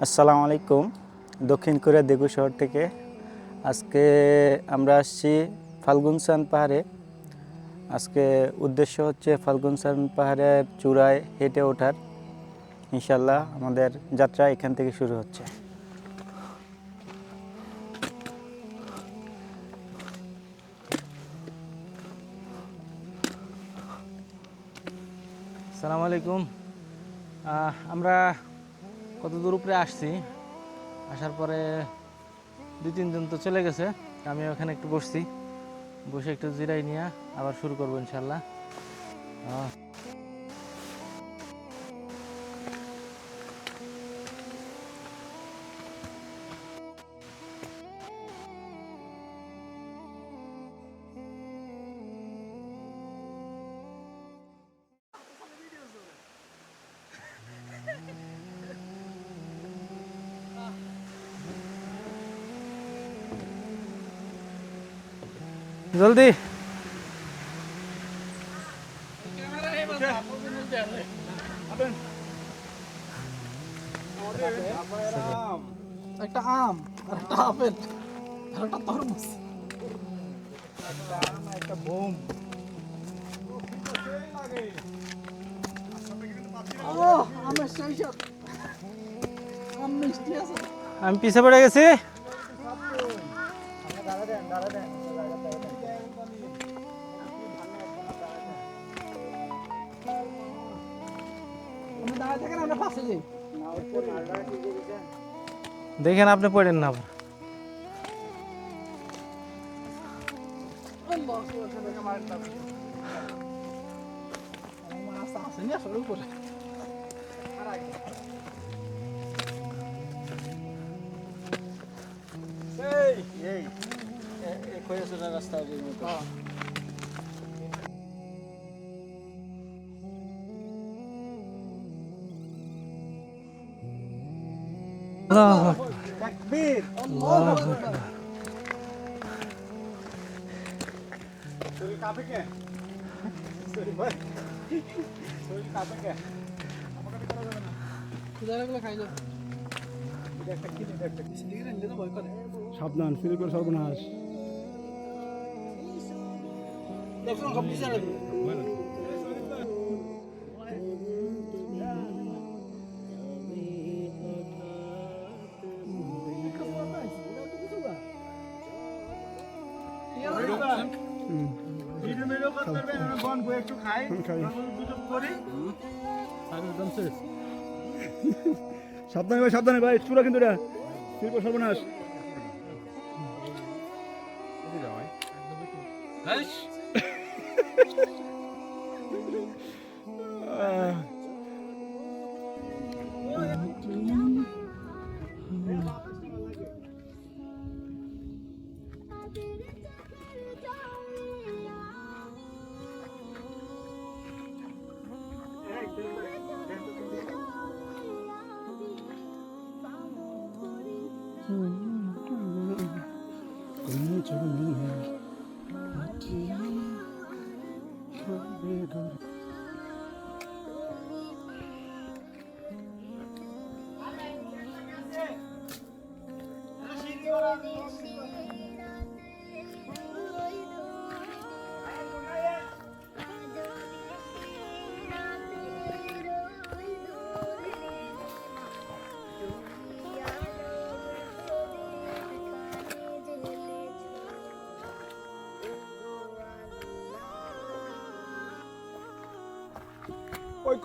আসসালামু আলাইকুম। দক্ষিণ কোরিয়া দেগু শহর থেকে আজকে আমরা আসছি ফাল্গুনসান পাহাড়ে। আজকে উদ্দেশ্য হচ্ছে ফাল্গুনসান পাহাড়ের চূড়ায় হেঁটে ওঠার। ইনশাল্লাহ আমাদের যাত্রা এখান থেকে শুরু হচ্ছে। আসসালামু আলাইকুম। আমরা কত দূর উপরে আসছি, আসার পরে 2-3 জন তো চলে গেছে। আমি ওখানে একটু বসে একটু জিরাই নিয়ে আবার শুরু করবো ইনশাল্লাহ। জলদি একটা আম আর একটা আপেল আর একটা তরমুজ একটা বোম। আমের শৈশব আম মিষ্টি আছে। আমি পিছিয়ে পড়ে গেছি। আপনি দাঁড়ায় থাকেন, আমরা পাশে যাই। দেখেন আপনি পড়েন না আবার। আছে না সরু করে রাস্তা তাকবীর। শরীর কাঁপে কে? শরীর ভাই, শরীর কাঁপে কে? আমাকে করা যাবে না। খুদা লাগলে খাই যাবে। এটা একটা কি, এটা একটা সিলিগুলো নিলে তো ভয় করে। সাবধান, ফিল করে সর্বনাশ। দেখুন সব পিছিয়ে লাগবে। ভিডিও করতে পারবেন, আমরা বন বই একটু খাই, দুটো করি। সাবধানে ভাই, চূড়া কিন্তু এটা ফিল করে সর্বনাশ।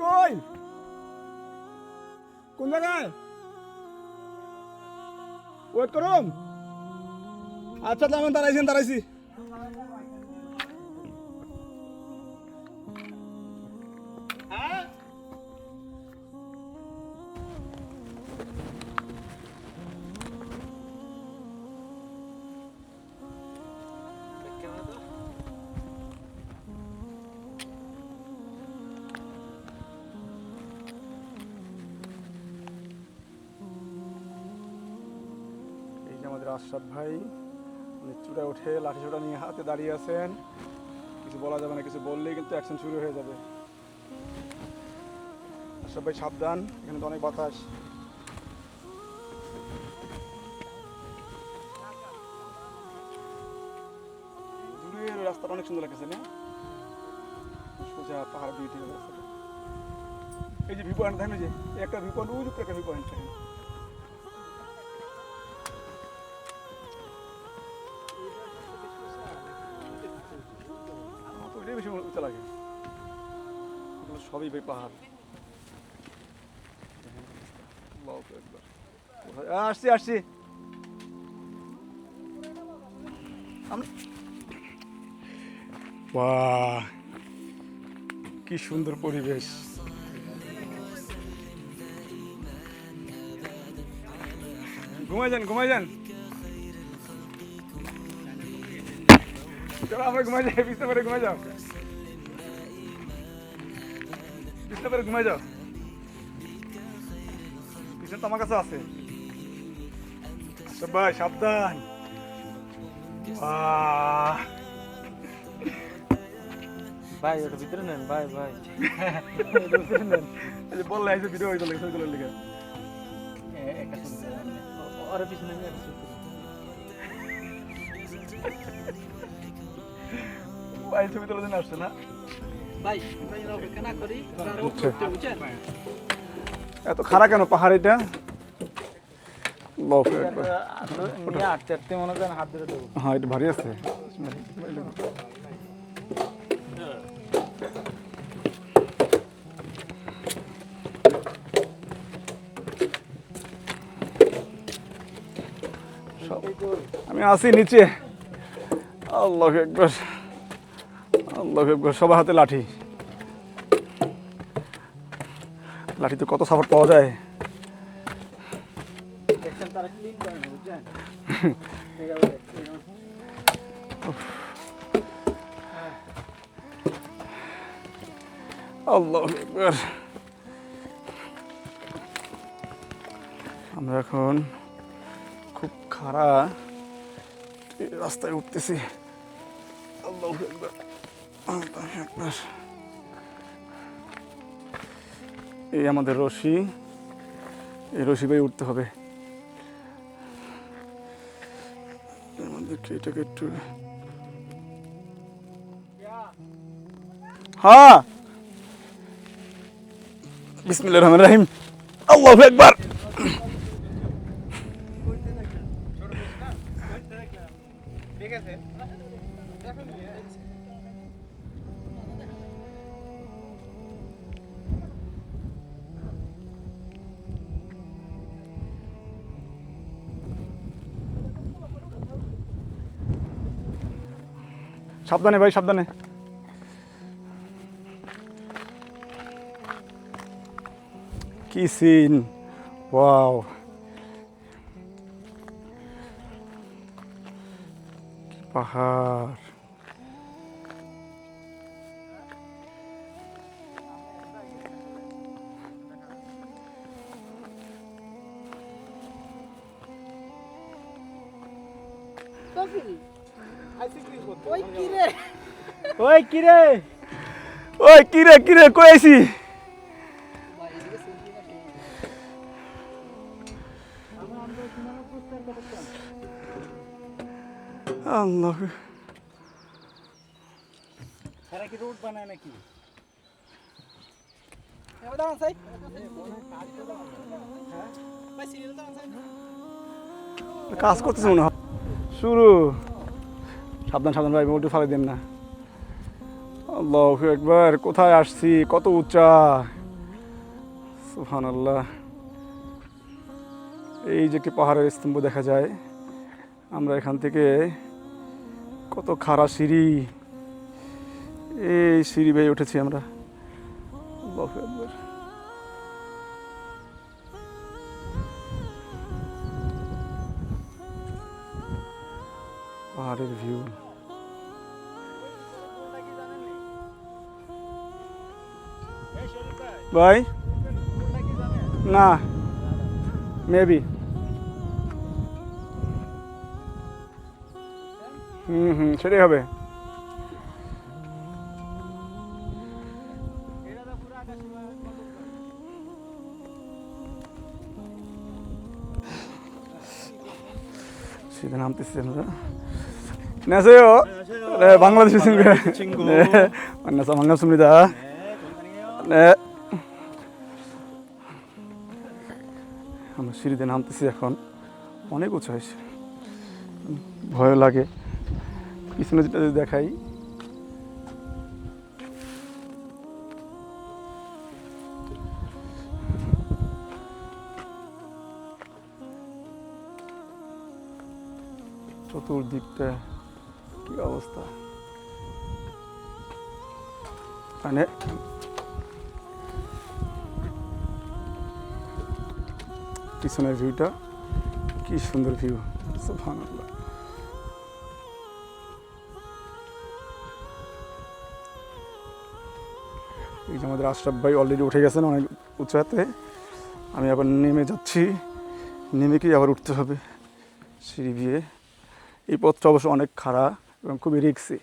কই কোন জায়গায় ওয়েট করুন? আচ্ছা তেমন দাঁড়াইছি। আমাদের আশরাফ ভাই চূড়ায় উঠে লাঠি ছোটা নিয়ে হাতে দাঁড়িয়ে আছেন। কিছু বলা যাবে না, কিছু বললেই কিন্তু অ্যাকশন শুরু হয়ে যাবে। আশরাফ ভাই সাবধান, এখানে তো অনেক বাতাস। সুন্দর লাগছে না? সোজা পাহাড় বিউটি আছে। এই যে ভিউ পয়েন্ট দেখেন, যে একটা ভিউ পয়েন্ট, ওই যে একটা ভিউ পয়েন্ট দেখেন। আমার তো এটাই বেশি উঁচা লাগে। এগুলো সবই ভাই পাহাড়। আল্লাহু আকবার। আসছি আসছি। বাহ, কি সুন্দর পরিবেশ। ঘুমাই যান, ঘুমাই যান। চলো আমরা ঘুমাই যাই, বিছনা পেরে ঘুমাই যাও, বিছনা পেরে ঘুমাই যাও। বিছনা তো আমার কাছে আছে। সবাই সাবধান। বাহ, ভাই ওটা ভিতরে নেন ভাই ভাই। এই যে বললে এই যে ভিডিও হইতো লাগে, ছবি তোলার লিগে। ওর পিছনে নিয়ে আসছি। ভাই ছবি তোলার জন্য আসছে না? ভাই আমরা এর অপেক্ষা না করি, আচ্ছা। বুঝছেন? এত খারাপ কেন পাহাড় এটা? আল্লাহু আকবার। নিয়ে আটতে আটতে মনে করেন হাত ধরে দেবো। হ্যাঁ, এটা ভারী আছে। আমি আছি নিচে। আল্লাহু আকবার, আল্লাহু আকবার। সবার হাতে লাঠি। লাঠিতে কত সাপোর্ট পাওয়া যায়। দেখছেন তারা ক্লিন করে না, বুঝছেন? আল্লাহু আকবার। আমরা এখন খুব খারাপ রাস্তায় উঠতেছি। আল্লাহু আকবার, আল্লাহু আকবার। এই আমাদের রশি, এই রশি বেয়ে উঠতে হবে। আমাদেরকে এটাকে একটু, হ্যাঁ, বিসমিল্লাহির রহমানির রহিম। আল্লাহু আকবার। সাবধানে ভাই, সাবধানে। কি সিন, ওয়াও। কি পাহাড়। ওই কি রে? ওই কি রে? ওই কিরে কিরে, কই আইছি? আল্লাহ, এরা কি রোড বানায় নাকি? এবার দাঁড়ান সাই। ভাই সিরিয়াল দাঁড়ান সাই। কাজ করতেছে মনে হয়। শুরু। সাবধান সাবধান ভাই, মোটু ফালে দেন না। আল্লাহু আকবার। কোথায় আসছি, কত উঁচা। সুবহানাল্লাহ। এই যে একটি পাহাড়ের স্তম্ভ দেখা যায়। আমরা এখান থেকে কত খাড়া সিঁড়ি, এই সিঁড়ি বেয়ে উঠেছি আমরা। আল্লাহু আকবার। পাহাড়ের ভিউ। ভাই না, মেবি। সেটাই হবে। সিধা নামতেছি আমরা। নেসেও 네, 방글라데시 친구. 네, 만나서 반갑습니다. 네. আমরা সিঁড়িতে নামতেছি এখন, অনেক উঁচু হয়েছে, ভয় লাগে। পিছনে যেটা যদি দেখাই, চতুর্দিকটা কি অবস্থা, মানে পিছনের ভিউটা কি সুন্দর ভিউ, সুবহানাল্লাহ। এই যে আমাদের আশরাফ ভাই অলরেডি উঠে গেছেন অনেক উঁচাতে, আমি আবার নেমে যাচ্ছি, নেমে কি আবার উঠতে হবে সিঁড়ি দিয়ে। এই পথটা অবশ্য অনেক খাড়া এবং খুবই রিস্কি।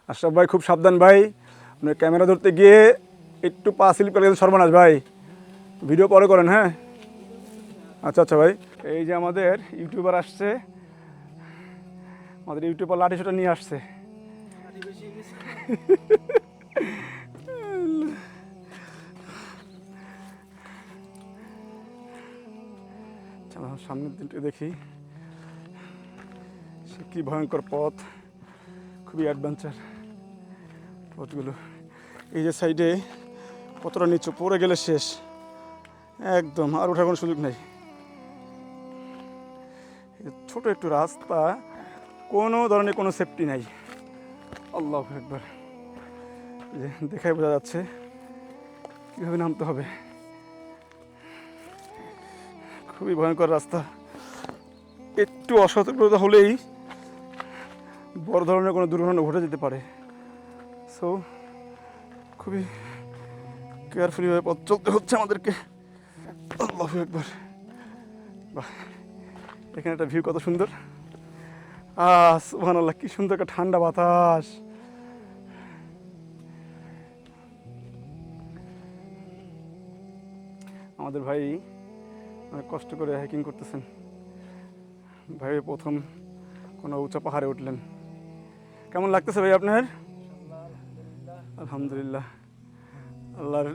আশরাফ ভাই খুব সাবধান ভাই, আপনার ক্যামেরা ধরতে গিয়ে একটু পা স্লিপ করে গেলে সর্বনাশ ভাই, ভিডিও পরে করেন হ্যাঁ। আচ্ছা আচ্ছা ভাই, এই যে আমাদের ইউটিউবার আসছে, আমাদের ইউটিউবার লাঠি ছোটা নিয়ে আসছে। চলো সামনের দিনটা দেখি, সে কি ভয়ঙ্কর পথ, খুবই অ্যাডভেঞ্চার পথগুলো। এই যে সাইডে কতটা নিচু, পড়ে গেলে শেষ একদম, আর ওঠার কোনো সুযোগ নেই। ছোট একটু রাস্তা, কোনো ধরনের কোনো সেফটি নাই। আল্লাহু আকবার, যে দেখাই বোঝা যাচ্ছে কীভাবে নামতে হবে, খুবই ভয়ঙ্কর রাস্তা। একটু অসতর্কতা হলেই বড় ধরনের কোনো দুর্ঘটনা ঘটে যেতে পারে। সো খুবই কেয়ারফুলিভাবে পথ চলতে হচ্ছে আমাদেরকে। আল্লাহু আকবার, বাহ, এখানে একটা ভিউ কত সুন্দর, সুবহানাল্লাহ, কি সুন্দর একটা ঠান্ডা বাতাস। আমাদের ভাই অনেক কষ্ট করে হাইকিং করতেছেন, ভাই প্রথম কোনো উঁচা পাহাড়ে উঠলেন। কেমন লাগতেছে ভাই আপনার? আলহামদুলিল্লাহ, আল্লাহর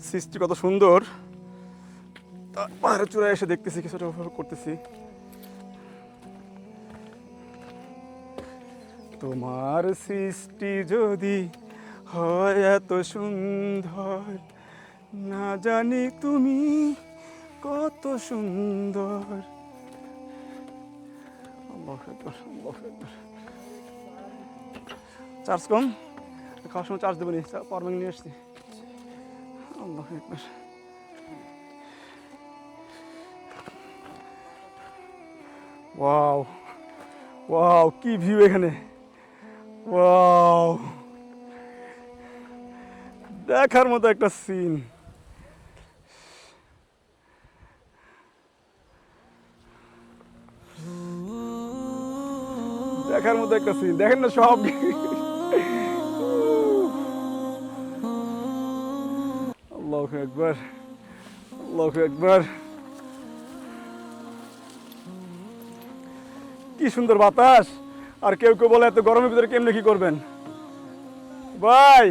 সৃষ্টি কত সুন্দর, পাহাড়ের চূড়ায় এসে দেখতেছি, কিছুটা উপভোগ করতেছি। তোমার সৃষ্টি যদি হয় এত সুন্দর, না জানি তুমি কত সুন্দর। চার্জ কম, খাওয়ার সময় চার্জ দেবো নি, পাওয়ার ব্যাংক নিয়ে আসছি। আল্লাহু আকবার, ওয়াও ওয়াও, কি ভিউ এখানে, ওয়াও, দেখার মতো একটা সিন। দেখার মতো একটা সিন, দেখেন না সব। আল্লাহু আকবার, আল্লাহু আকবার, কি সুন্দর বাতাস। আর কেউ কেউ বলে এত গরমের ভিতরে কেমনে কি করবেন ভাই,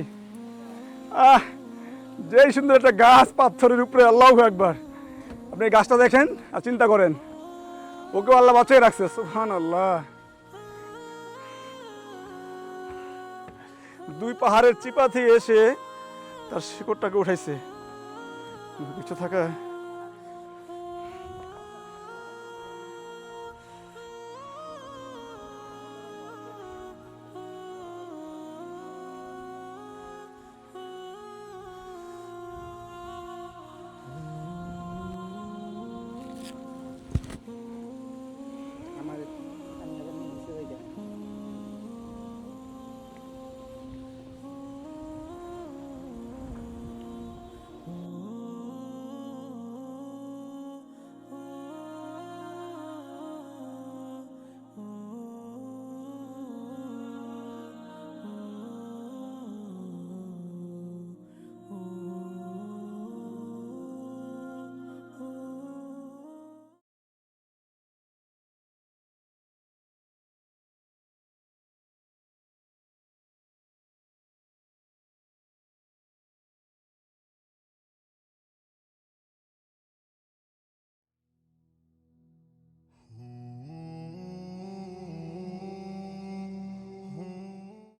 যেই সুন্দর একটা গাছ পাথরের উপরে, আল্লাহু আকবার। আপনি গাছটা দেখেন আর চিন্তা করেন, ওকেও আল্লাহ বাঁচিয়ে রাখছে, সুবহানাল্লাহ। দুই পাহাড়ের চিপা থেকে এসে তার শিকড়টাকে উঠাইছে, কিছু থাকা